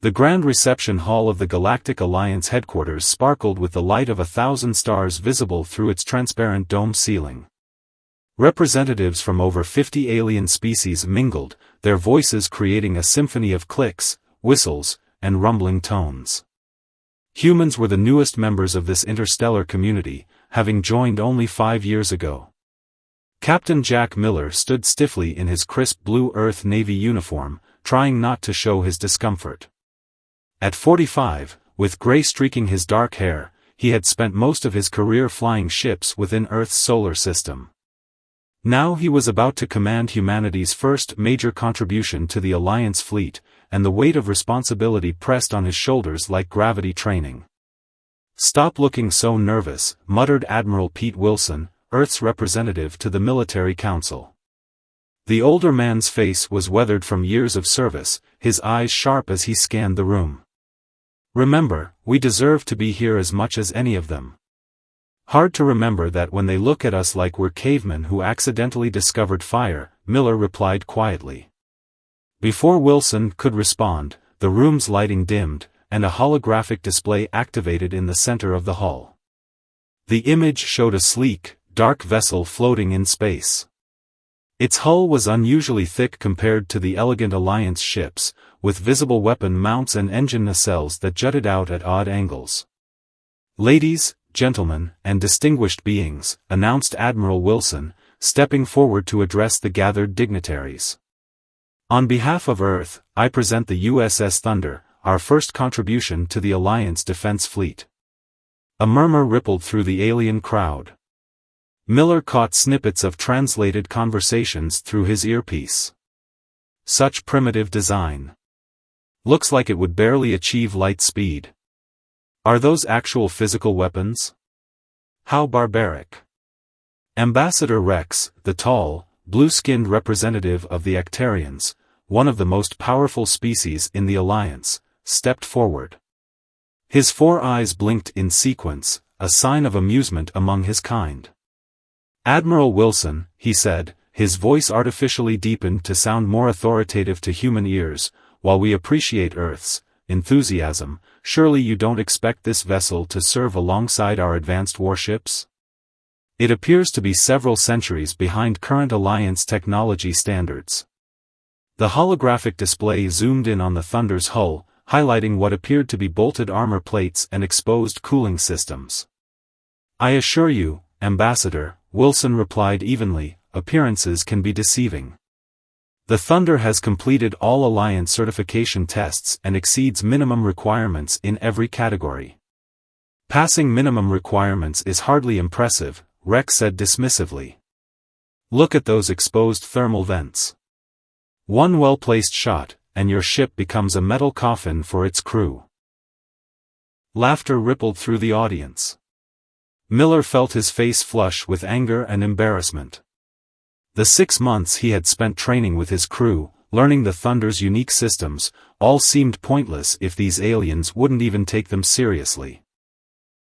The grand reception hall of the Galactic Alliance headquarters sparkled with the light of 1,000 stars visible through its transparent dome ceiling. Representatives from over 50 alien species mingled, their voices creating a symphony of clicks, whistles, and rumbling tones. Humans were the newest members of this interstellar community, having joined only 5 years ago. Captain Jack Miller stood stiffly in his crisp blue Earth Navy uniform, trying not to show his discomfort. At 45, with gray streaking his dark hair, he had spent most of his career flying ships within Earth's solar system. Now he was about to command humanity's first major contribution to the Alliance fleet, and the weight of responsibility pressed on his shoulders like gravity training. "Stop looking so nervous," muttered Admiral Pete Wilson, Earth's representative to the military council. The older man's face was weathered from years of service, his eyes sharp as he scanned the room. "Remember, we deserve to be here as much as any of them. Hard to remember that when they look at us like we're cavemen who accidentally discovered fire," Miller replied quietly. Before Wilson could respond, the room's lighting dimmed, and a holographic display activated in the center of the hall. The image showed a sleek, dark vessel floating in space. Its hull was unusually thick compared to the elegant Alliance ships, with visible weapon mounts and engine nacelles that jutted out at odd angles. "Ladies, gentlemen, and distinguished beings," announced Admiral Wilson, stepping forward to address the gathered dignitaries. "On behalf of Earth, I present the USS Thunder, our first contribution to the Alliance defense fleet." A murmur rippled through the alien crowd. Miller caught snippets of translated conversations through his earpiece. "Such primitive design. Looks like it would barely achieve light speed. Are those actual physical weapons? How barbaric." Ambassador Rex, the tall, blue-skinned representative of the Actarians, one of the most powerful species in the Alliance, stepped forward. His 4 eyes blinked in sequence, a sign of amusement among his kind. "Admiral Wilson," he said, his voice artificially deepened to sound more authoritative to human ears, "while we appreciate Earth's enthusiasm, surely you don't expect this vessel to serve alongside our advanced warships? It appears to be several centuries behind current Alliance technology standards." The holographic display zoomed in on the Thunder's hull, highlighting what appeared to be bolted armor plates and exposed cooling systems. "I assure you, Ambassador," Wilson replied evenly, "appearances can be deceiving. The Thunder has completed all Alliance certification tests and exceeds minimum requirements in every category." "Passing minimum requirements is hardly impressive," Rex said dismissively. "Look at those exposed thermal vents. One well-placed shot, and your ship becomes a metal coffin for its crew." Laughter rippled through the audience. Miller felt his face flush with anger and embarrassment. The 6 months he had spent training with his crew, learning the Thunder's unique systems, all seemed pointless if these aliens wouldn't even take them seriously.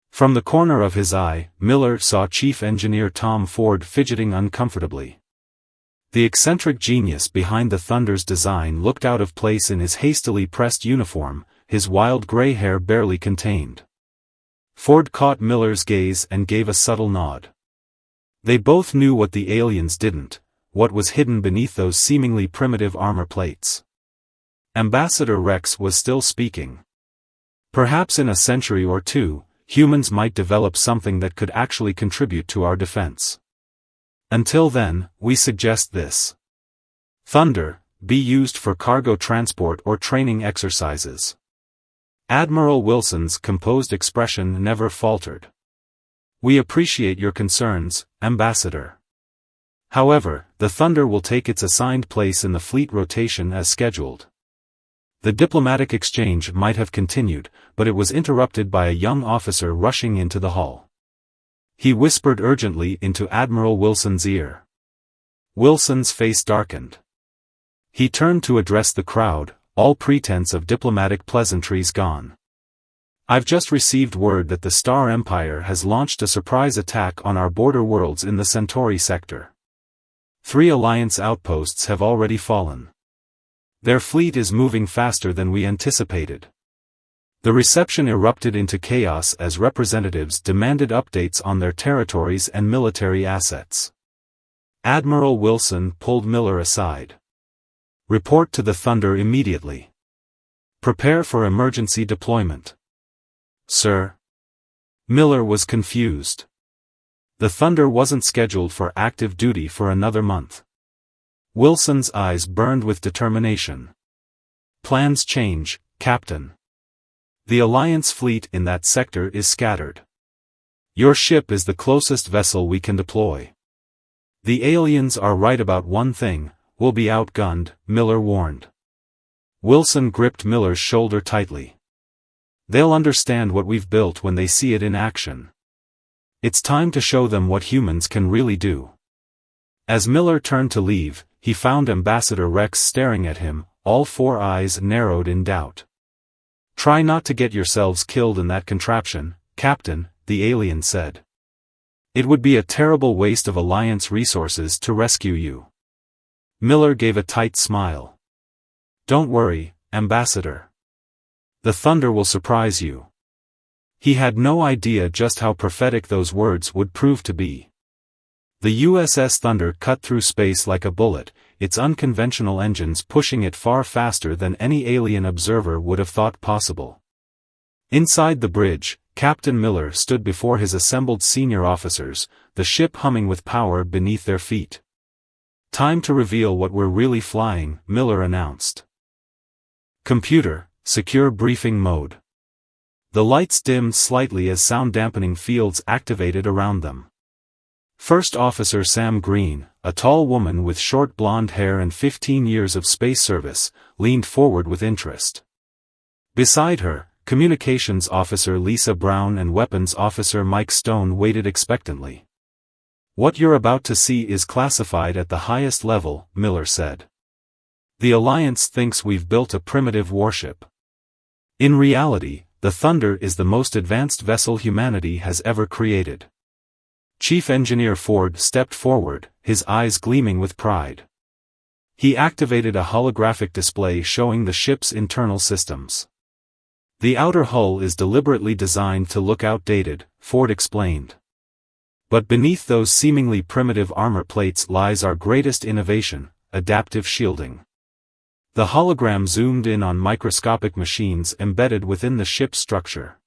From the corner of his eye, Miller saw Chief Engineer Tom Ford fidgeting uncomfortably. The eccentric genius behind the Thunder's design looked out of place in his hastily pressed uniform, his wild gray hair barely contained. Ford caught Miller's gaze and gave a subtle nod. They both knew what the aliens didn't, what was hidden beneath those seemingly primitive armor plates. Ambassador Rex was still speaking. "Perhaps in a century or two, humans might develop something that could actually contribute to our defense. Until then, we suggest this. Thunder, be used for cargo transport or training exercises." Admiral Wilson's composed expression never faltered. "We appreciate your concerns, Ambassador. However, the Thunder will take its assigned place in the fleet rotation as scheduled." The diplomatic exchange might have continued, but it was interrupted by a young officer rushing into the hall. He whispered urgently into Admiral Wilson's ear. Wilson's face darkened. He turned to address the crowd, all pretense of diplomatic pleasantries gone. "I've just received word that the Star Empire has launched a surprise attack on our border worlds in the Centauri sector. 3 Alliance outposts have already fallen. Their fleet is moving faster than we anticipated. The reception erupted into chaos as representatives demanded updates on their territories and military assets. Admiral Wilson pulled Miller aside. "Report to the Thunder immediately. Prepare for emergency deployment." "Sir?" Miller was confused. The Thunder wasn't scheduled for active duty for another month. Wilson's eyes burned with determination. "Plans change, Captain. The Alliance fleet in that sector is scattered. Your ship is the closest vessel we can deploy." "The aliens are right about one thing, we'll be outgunned," Miller warned. Wilson gripped Miller's shoulder tightly. "They'll understand what we've built when they see it in action. It's time to show them what humans can really do." As Miller turned to leave, he found Ambassador Rex staring at him, all four eyes narrowed in doubt. "Try not to get yourselves killed in that contraption, Captain," the alien said. "It would be a terrible waste of Alliance resources to rescue you." Miller gave a tight smile. "Don't worry, Ambassador. The Thunder will surprise you." He had no idea just how prophetic those words would prove to be. The USS Thunder cut through space like a bullet, its unconventional engines pushing it far faster than any alien observer would have thought possible. Inside the bridge, Captain Miller stood before his assembled senior officers, the ship humming with power beneath their feet. "Time to reveal what we're really flying," Miller announced. "Computer, secure briefing mode." The lights dimmed slightly as sound-dampening fields activated around them. First Officer Sam Green, a tall woman with short blonde hair and 15 years of space service, leaned forward with interest. Beside her, Communications Officer Lisa Brown and Weapons Officer Mike Stone waited expectantly. "What you're about to see is classified at the highest level," Miller said. "The Alliance thinks we've built a primitive warship. In reality, the Thunder is the most advanced vessel humanity has ever created." Chief Engineer Ford stepped forward, his eyes gleaming with pride. He activated a holographic display showing the ship's internal systems. "The outer hull is deliberately designed to look outdated," Ford explained. "But beneath those seemingly primitive armor plates lies our greatest innovation, adaptive shielding." The hologram zoomed in on microscopic machines embedded within the ship's structure.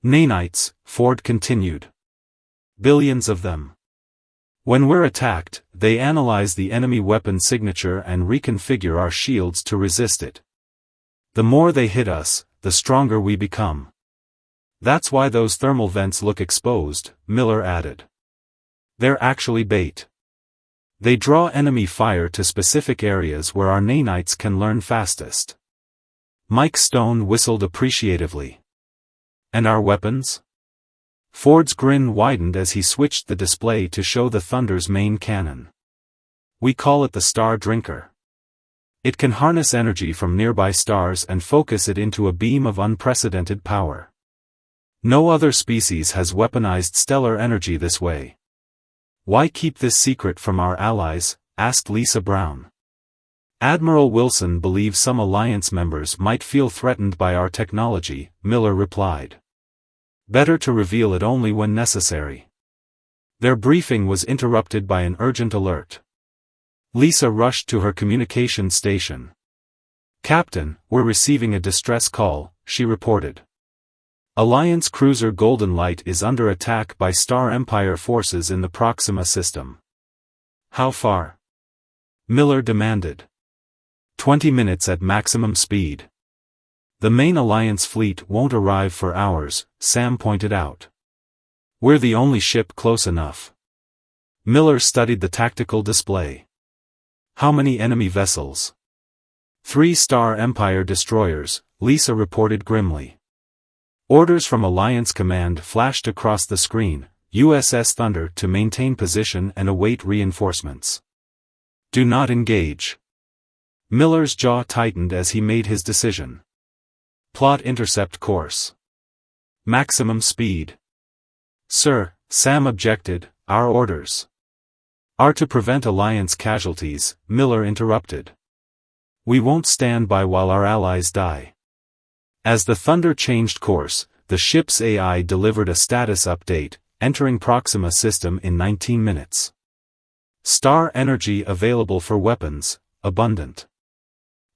"Nanites," Ford continued. "Billions of them. When we're attacked, they analyze the enemy weapon signature and reconfigure our shields to resist it. The more they hit us, the stronger we become. That's why those thermal vents look exposed," Miller added. "They're actually bait. They draw enemy fire to specific areas where our nanites can learn fastest." Mike Stone whistled appreciatively. "And our weapons?" Ford's grin widened as he switched the display to show the Thunder's main cannon. "We call it the Star Drinker. It can harness energy from nearby stars and focus it into a beam of unprecedented power. No other species has weaponized stellar energy this way." "Why keep this secret from our allies?" asked Lisa Brown. "Admiral Wilson believes some Alliance members might feel threatened by our technology," Miller replied. "Better to reveal it only when necessary." Their briefing was interrupted by an urgent alert. Lisa rushed to her communications station. "Captain, we're receiving a distress call," she reported. "Alliance cruiser Golden Light is under attack by Star Empire forces in the Proxima system." "How far?" Miller demanded. 20 minutes at maximum speed. "The main Alliance fleet won't arrive for hours," Sam pointed out. "We're the only ship close enough." Miller studied the tactical display. "How many enemy vessels?" 3 Star Empire destroyers, Lisa reported grimly. Orders from Alliance Command flashed across the screen, USS Thunder to maintain position and await reinforcements. "Do not engage." Miller's jaw tightened as he made his decision. "Plot intercept course. Maximum speed." "Sir," Sam objected, "our orders are to prevent Alliance casualties," Miller interrupted. We won't stand by while our allies die. As the Thunder changed course, the ship's AI delivered a status update, entering Proxima system in 19 minutes. Star energy available for weapons, abundant.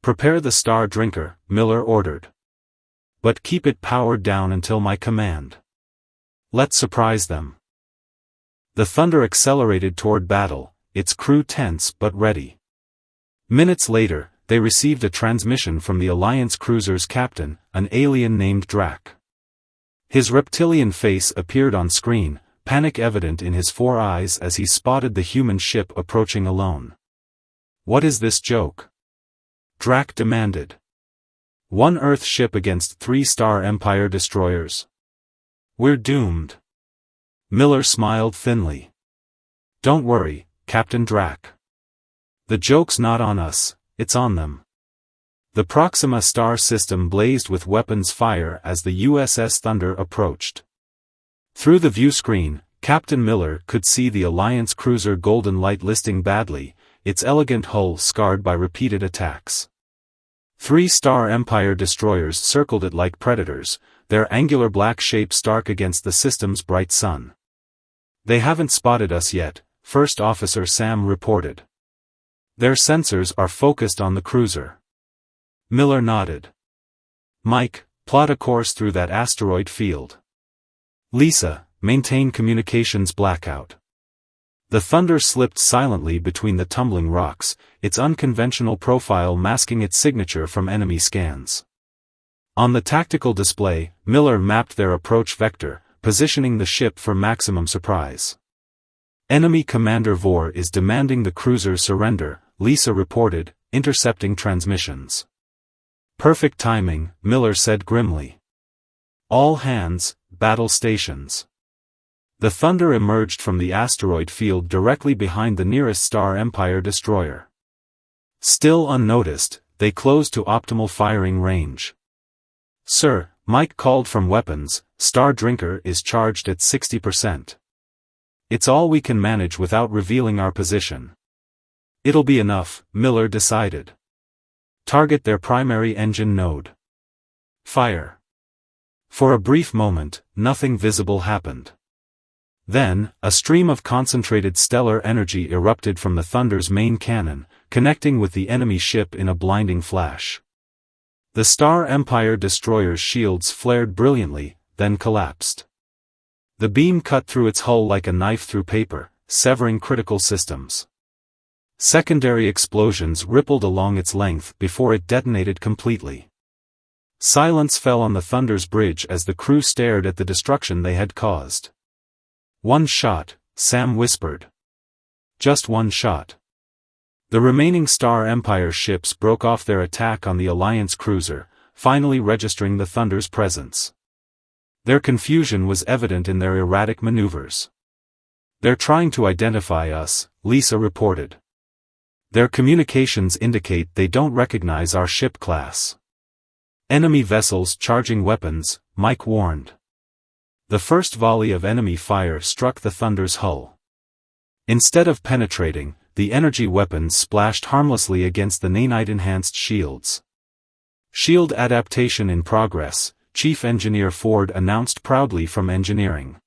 Prepare the Star Drinker, Miller ordered. But keep it powered down until my command. Let's surprise them. The Thunder accelerated toward battle, its crew tense but ready. Minutes later, they received a transmission from the Alliance cruiser's captain, an alien named Drac. His reptilian face appeared on screen, panic evident in his 4 eyes as he spotted the human ship approaching alone. What is this joke? Drac demanded. 1 Earth ship against 3 Star Empire destroyers. We're doomed. Miller smiled thinly. Don't worry, Captain Drac. The joke's not on us, it's on them. The Proxima star system blazed with weapons fire as the USS Thunder approached. Through the view screen, Captain Miller could see the Alliance cruiser Golden Light listing badly, its elegant hull scarred by repeated attacks. 3 Star Empire destroyers circled it like predators, their angular black shape stark against the system's bright sun. They haven't spotted us yet, First Officer Sam reported. Their sensors are focused on the cruiser. Miller nodded. Mike, plot a course through that asteroid field. Lisa, maintain communications blackout. The Thunder slipped silently between the tumbling rocks, its unconventional profile masking its signature from enemy scans. On the tactical display, Miller mapped their approach vector, positioning the ship for maximum surprise. Enemy Commander Vor is demanding the cruiser's surrender, Lisa reported, intercepting transmissions. Perfect timing, Miller said grimly. All hands, battle stations. The Thunder emerged from the asteroid field directly behind the nearest Star Empire destroyer. Still unnoticed, they closed to optimal firing range. Sir, Mike called from weapons, Star Drinker is charged at 60%. It's all we can manage without revealing our position. It'll be enough, Miller decided. Target their primary engine node. Fire. For a brief moment, nothing visible happened. Then, a stream of concentrated stellar energy erupted from the Thunder's main cannon, connecting with the enemy ship in a blinding flash. The Star Empire destroyer's shields flared brilliantly, then collapsed. The beam cut through its hull like a knife through paper, severing critical systems. Secondary explosions rippled along its length before it detonated completely. Silence fell on the Thunder's bridge as the crew stared at the destruction they had caused. One shot, Sam whispered. Just one shot. The remaining Star Empire ships broke off their attack on the Alliance cruiser, finally registering the Thunder's presence. Their confusion was evident in their erratic maneuvers. They're trying to identify us, Lisa reported. Their communications indicate they don't recognize our ship class. Enemy vessels charging weapons, Mike warned. The first volley of enemy fire struck the Thunder's hull. Instead of penetrating, the energy weapons splashed harmlessly against the nanite-enhanced shields. Shield adaptation in progress, Chief Engineer Ford announced proudly from engineering.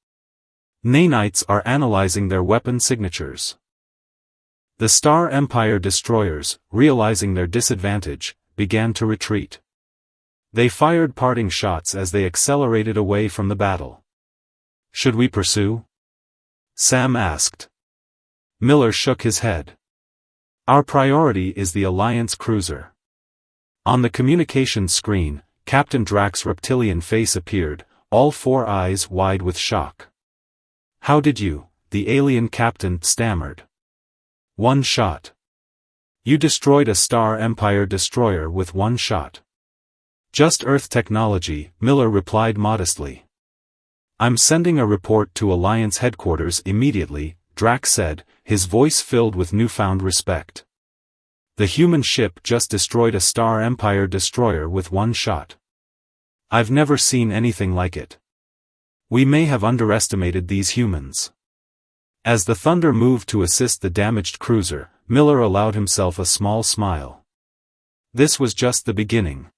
Nanites are analyzing their weapon signatures. The Star Empire destroyers, realizing their disadvantage, began to retreat. They fired parting shots as they accelerated away from the battle. Should we pursue? Sam asked. Miller shook his head. Our priority is the Alliance cruiser. On the communications screen, Captain Drac's reptilian face appeared, all 4 eyes wide with shock. How did you, the alien captain stammered. One shot. You destroyed a Star Empire destroyer with one shot. Just Earth technology, Miller replied modestly. I'm sending a report to Alliance headquarters immediately, Drac said, his voice filled with newfound respect. The human ship just destroyed a Star Empire destroyer with one shot. I've never seen anything like it. We may have underestimated these humans. As the Thunder moved to assist the damaged cruiser, Miller allowed himself a small smile. This was just the beginning.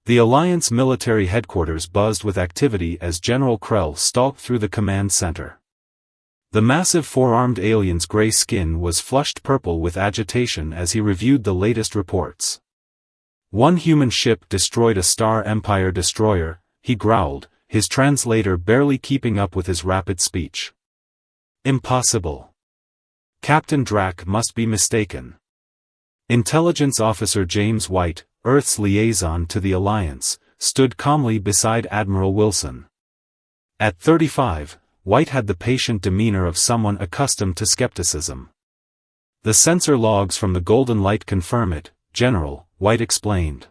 The Alliance military headquarters buzzed with activity as General Krell stalked through the command center. The massive four-armed alien's gray skin was flushed purple with agitation as he reviewed the latest reports. One human ship destroyed a Star Empire destroyer, he growled, his translator barely keeping up with his rapid speech. Impossible. Captain Drack must be mistaken. Intelligence Officer James White, Earth's liaison to the Alliance, stood calmly beside Admiral Wilson. At 35, White had the patient demeanor of someone accustomed to skepticism. The sensor logs from the Golden Light confirm it, General, White explained.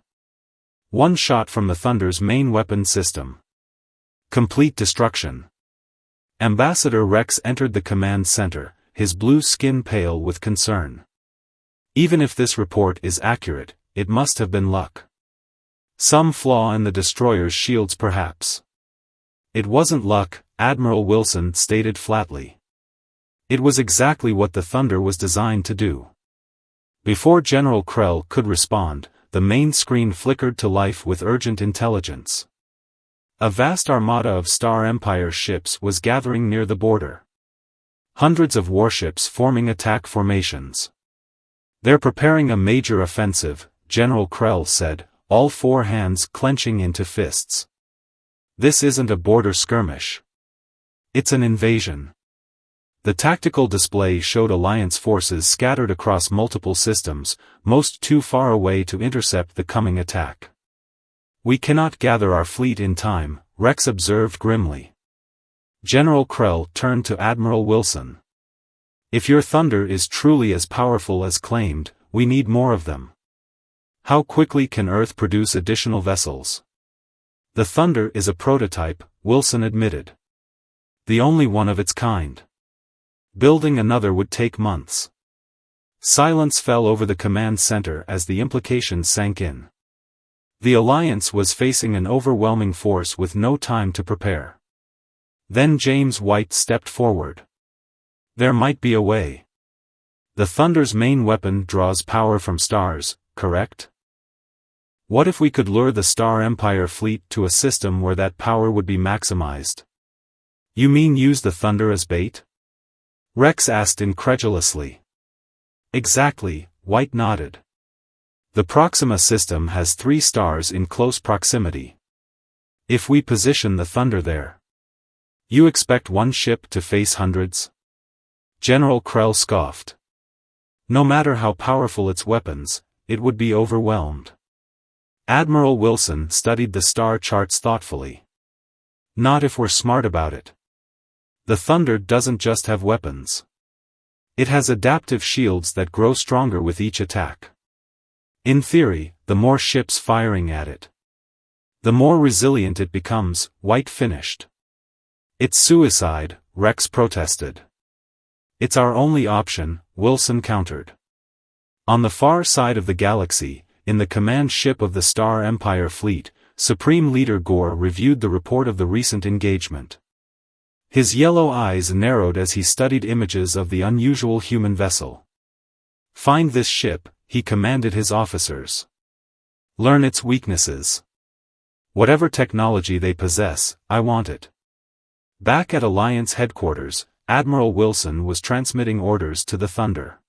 One shot from the Thunder's main weapon system. Complete destruction. Ambassador Rex entered the command center, his blue skin pale with concern. Even if this report is accurate, it must have been luck. Some flaw in the destroyer's shields perhaps. It wasn't luck, Admiral Wilson stated flatly. It was exactly what the Thunder was designed to do. Before General Krell could respond, the main screen flickered to life with urgent intelligence. A vast armada of Star Empire ships was gathering near the border. Hundreds of warships forming attack formations. They're preparing a major offensive, General Krell said, all four hands clenching into fists. This isn't a border skirmish. It's an invasion. The tactical display showed Alliance forces scattered across multiple systems, most too far away to intercept the coming attack. We cannot gather our fleet in time, Rex observed grimly. General Krell turned to Admiral Wilson. If your Thunder is truly as powerful as claimed, we need more of them. How quickly can Earth produce additional vessels? The Thunder is a prototype, Wilson admitted. The only one of its kind. Building another would take months. Silence fell over the command center as the implications sank in. The Alliance was facing an overwhelming force with no time to prepare. Then James White stepped forward. There might be a way. The Thunder's main weapon draws power from stars, correct? What if we could lure the Star Empire fleet to a system where that power would be maximized? You mean use the Thunder as bait? Rex asked incredulously. Exactly, White nodded. The Proxima system has 3 stars in close proximity. If we position the Thunder there, you expect one ship to face hundreds? General Krell scoffed. No matter how powerful its weapons, it would be overwhelmed. Admiral Wilson studied the star charts thoughtfully. Not if we're smart about it. The Thunder doesn't just have weapons. It has adaptive shields that grow stronger with each attack. In theory, the more ships firing at it, the more resilient it becomes, White finished. It's suicide, Rex protested. It's our only option, Wilson countered. On the far side of the galaxy, in the command ship of the Star Empire fleet, Supreme Leader Gore reviewed the report of the recent engagement. His yellow eyes narrowed as he studied images of the unusual human vessel. Find this ship, he commanded his officers. Learn its weaknesses. Whatever technology they possess, I want it. Back at Alliance headquarters, Admiral Wilson was transmitting orders to the Thunder.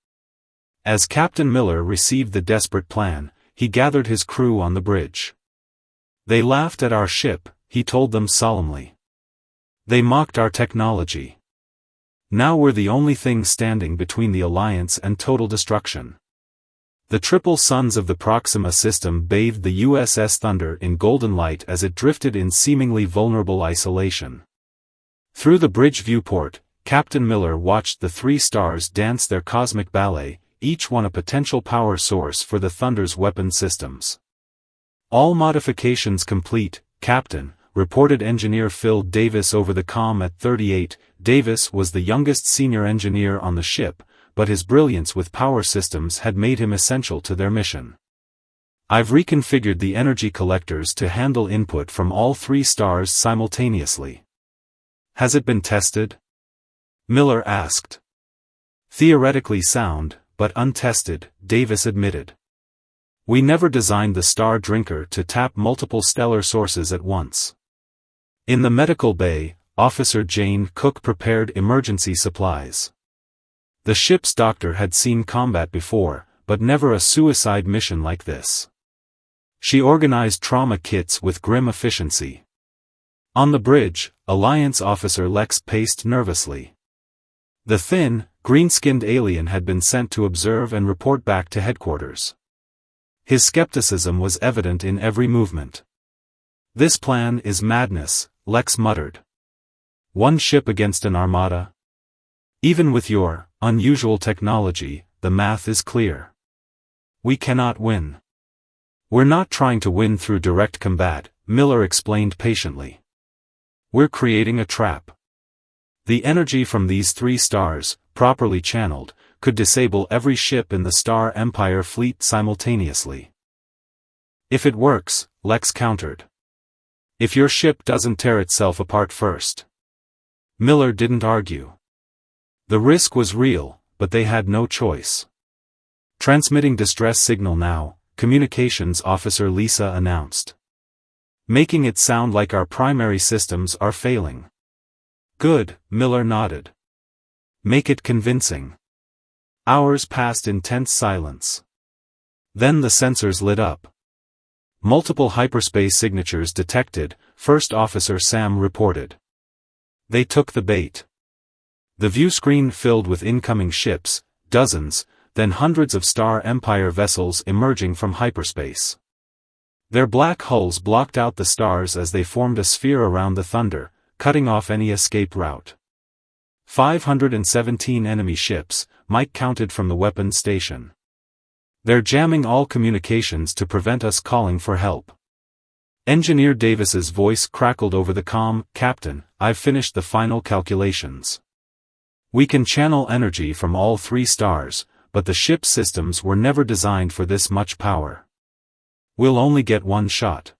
As Captain Miller received the desperate plan, he gathered his crew on the bridge. They laughed at our ship, he told them solemnly. They mocked our technology. Now we're the only thing standing between the Alliance and total destruction. The triple suns of the Proxima system bathed the USS Thunder in golden light as it drifted in seemingly vulnerable isolation. Through the bridge viewport, Captain Miller watched the 3 stars dance their cosmic ballet, each one a potential power source for the Thunder's weapon systems. All modifications complete, Captain, reported engineer Phil Davis over the comm at 38. Davis was the youngest senior engineer on the ship, but his brilliance with power systems had made him essential to their mission. I've reconfigured the energy collectors to handle input from all 3 stars simultaneously. Has it been tested? Miller asked. Theoretically sound, but untested, Davis admitted. We never designed the Star Drinker to tap multiple stellar sources at once. In the medical bay, Officer Jane Cook prepared emergency supplies. The ship's doctor had seen combat before, but never a suicide mission like this. She organized trauma kits with grim efficiency. On the bridge, Alliance Officer Lex paced nervously. The thin, green-skinned alien had been sent to observe and report back to headquarters. His skepticism was evident in every movement. "This plan is madness," Lex muttered. "One ship against an armada? Even with your unusual technology, the math is clear. We cannot win." "We're not trying to win through direct combat," Miller explained patiently. "We're creating a trap. The energy from these 3 stars, properly channeled, could disable every ship in the Star Empire fleet simultaneously." "If it works," Lex countered. "If your ship doesn't tear itself apart first." Miller didn't argue. The risk was real, but they had no choice. "Transmitting distress signal now," Communications Officer Lisa announced. "Making it sound like our primary systems are failing." "Good," Miller nodded. "Make it convincing." Hours passed in tense silence. Then the sensors lit up. "Multiple hyperspace signatures detected," First Officer Sam reported. They took the bait. The view screen filled with incoming ships, dozens, then hundreds of Star Empire vessels emerging from hyperspace. Their black hulls blocked out the stars as they formed a sphere around the Thunder, cutting off any escape route. 517 enemy ships, Mike counted from the weapons station. "They're jamming all communications to prevent us calling for help." Engineer Davis's voice crackled over the comm, "Captain, I've finished the final calculations. We can channel energy from all 3 stars, but the ship's systems were never designed for this much power. We'll only get one shot."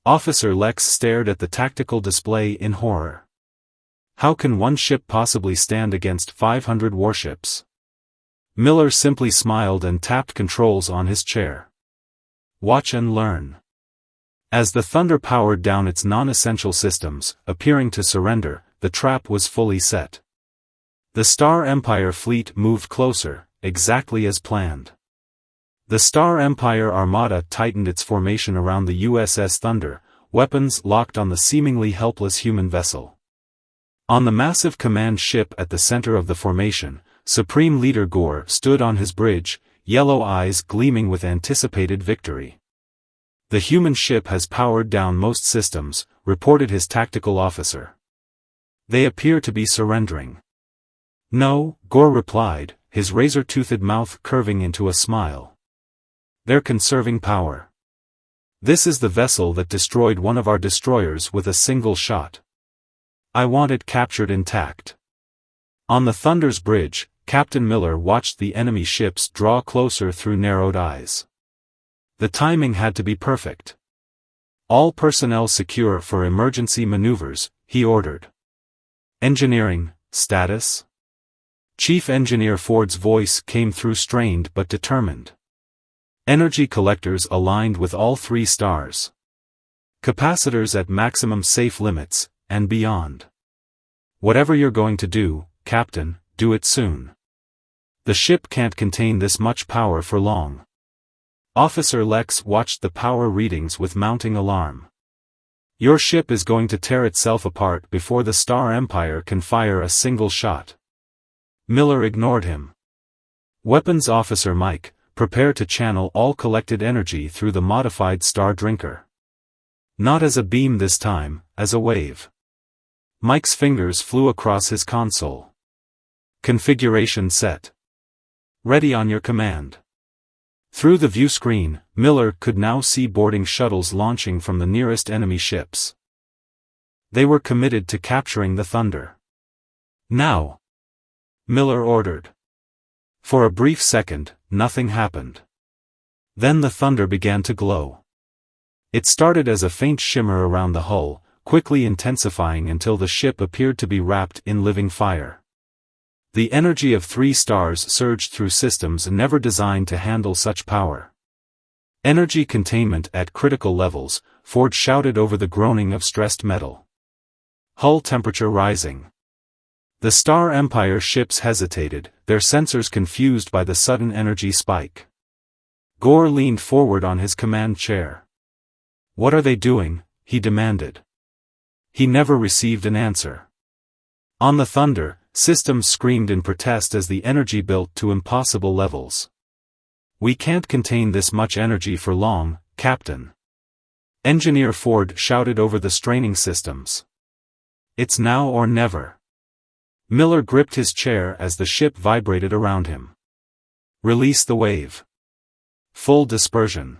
Officer Lex stared at the tactical display in horror. "How can one ship possibly stand against 500 warships?" Miller simply smiled and tapped controls on his chair. "Watch and learn." As the Thunder powered down its non-essential systems, appearing to surrender, the trap was fully set. The Star Empire fleet moved closer, exactly as planned. The Star Empire Armada tightened its formation around the USS Thunder, weapons locked on the seemingly helpless human vessel. On the massive command ship at the center of the formation, Supreme Leader Gore stood on his bridge, yellow eyes gleaming with anticipated victory. "The human ship has powered down most systems," reported his tactical officer. "They appear to be surrendering." "No," Gore replied, his razor-toothed mouth curving into a smile. "They're conserving power. This is the vessel that destroyed one of our destroyers with a single shot. I want it captured intact." On the Thunder's bridge, Captain Miller watched the enemy ships draw closer through narrowed eyes. The timing had to be perfect. "All personnel secure for emergency maneuvers," he ordered. "Engineering, status?" Chief Engineer Ford's voice came through strained but determined. "Energy collectors aligned with all 3 stars. Capacitors at maximum safe limits, and beyond. Whatever you're going to do, Captain, do it soon. The ship can't contain this much power for long." Officer Lex watched the power readings with mounting alarm. "Your ship is going to tear itself apart before the Star Empire can fire a single shot." Miller ignored him. "Weapons Officer Mike, prepare to channel all collected energy through the modified Star Drinker. Not as a beam this time, as a wave." Mike's fingers flew across his console. "Configuration set. Ready on your command." Through the view screen, Miller could now see boarding shuttles launching from the nearest enemy ships. They were committed to capturing the Thunder. "Now!" Miller ordered. For a brief second, nothing happened. Then the Thunder began to glow. It started as a faint shimmer around the hull, quickly intensifying until the ship appeared to be wrapped in living fire. The energy of 3 stars surged through systems never designed to handle such power. Energy containment at critical levels, Ford shouted over the groaning of stressed metal. Hull temperature rising. The Star Empire ships hesitated, their sensors confused by the sudden energy spike. Gore leaned forward on his command chair. "What are they doing?" he demanded. He never received an answer. On the Thunder, systems screamed in protest as the energy built to impossible levels. "We can't contain this much energy for long, Captain." Engineer Ford shouted over the straining systems. "It's now or never." Miller gripped his chair as the ship vibrated around him. "Release the wave." Full dispersion.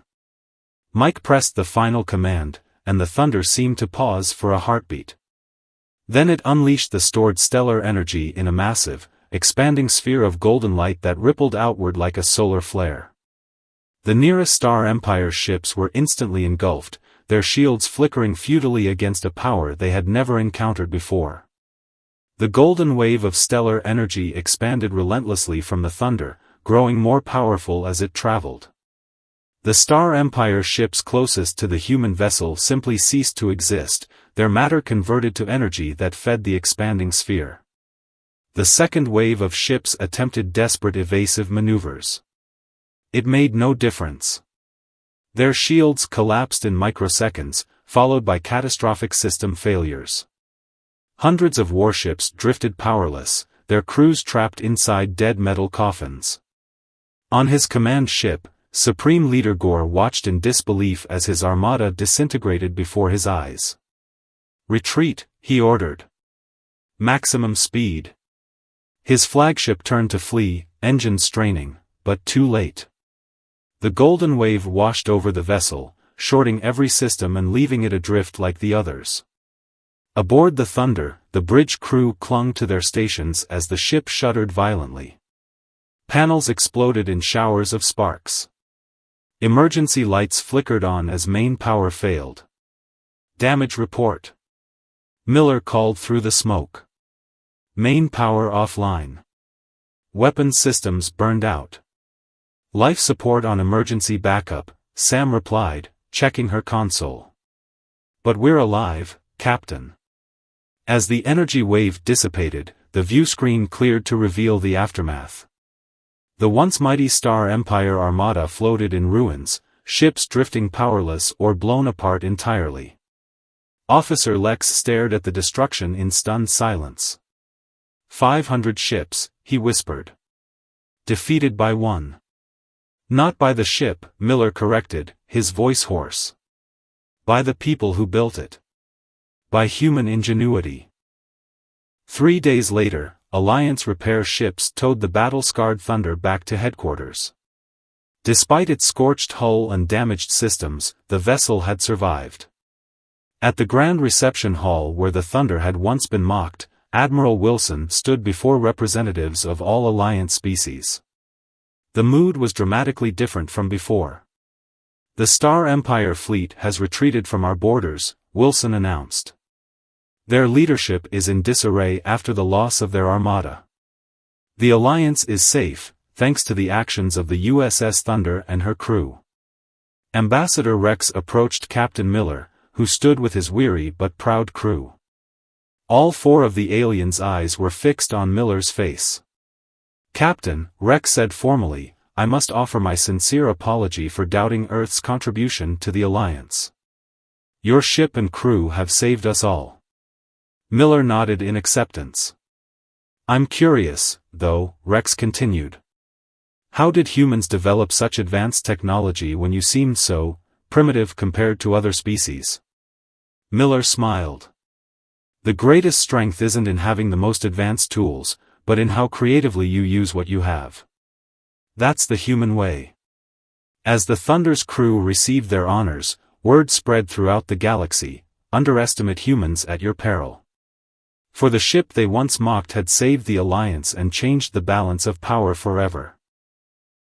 Mike pressed the final command, and the Thunder seemed to pause for a heartbeat. Then it unleashed the stored stellar energy in a massive, expanding sphere of golden light that rippled outward like a solar flare. The nearest Star Empire ships were instantly engulfed, their shields flickering futilely against a power they had never encountered before. The golden wave of stellar energy expanded relentlessly from the Thunder, growing more powerful as it traveled. The Star Empire ships closest to the human vessel simply ceased to exist, their matter converted to energy that fed the expanding sphere. The second wave of ships attempted desperate evasive maneuvers. It made no difference. Their shields collapsed in microseconds, followed by catastrophic system failures. Hundreds of warships drifted powerless, their crews trapped inside dead metal coffins. On his command ship, Supreme Leader Gore watched in disbelief as his armada disintegrated before his eyes. "Retreat," he ordered. "Maximum speed." His flagship turned to flee, engines straining, but too late. The golden wave washed over the vessel, shorting every system and leaving it adrift like the others. Aboard the Thunder, the bridge crew clung to their stations as the ship shuddered violently. Panels exploded in showers of sparks. Emergency lights flickered on as main power failed. "Damage report." Miller called through the smoke. "Main power offline. Weapons systems burned out." "Life support on emergency backup," Sam replied, checking her console. "But we're alive, Captain." As the energy wave dissipated, the viewscreen cleared to reveal the aftermath. The once mighty Star Empire Armada floated in ruins, ships drifting powerless or blown apart entirely. Officer Lex stared at the destruction in stunned silence. 500 ships, he whispered. Defeated by one. "Not by the ship," Miller corrected, his voice hoarse. "By the people who built it. By human ingenuity." 3 days later, Alliance repair ships towed the battle-scarred Thunder back to headquarters. Despite its scorched hull and damaged systems, the vessel had survived. At the Grand Reception Hall where the Thunder had once been mocked, Admiral Wilson stood before representatives of all Alliance species. The mood was dramatically different from before. "The Star Empire fleet has retreated from our borders," Wilson announced. "Their leadership is in disarray after the loss of their armada. The Alliance is safe, thanks to the actions of the USS Thunder and her crew." Ambassador Rex approached Captain Miller, who stood with his weary but proud crew. All 4 of the aliens' eyes were fixed on Miller's face. "Captain," Rex said formally, "I must offer my sincere apology for doubting Earth's contribution to the Alliance. Your ship and crew have saved us all." Miller nodded in acceptance. "I'm curious, though," Rex continued. "How did humans develop such advanced technology when you seemed so primitive compared to other species?" Miller smiled. "The greatest strength isn't in having the most advanced tools, but in how creatively you use what you have. That's the human way." As the Thunder's crew received their honors, word spread throughout the galaxy: "Underestimate humans at your peril." For the ship they once mocked had saved the Alliance and changed the balance of power forever.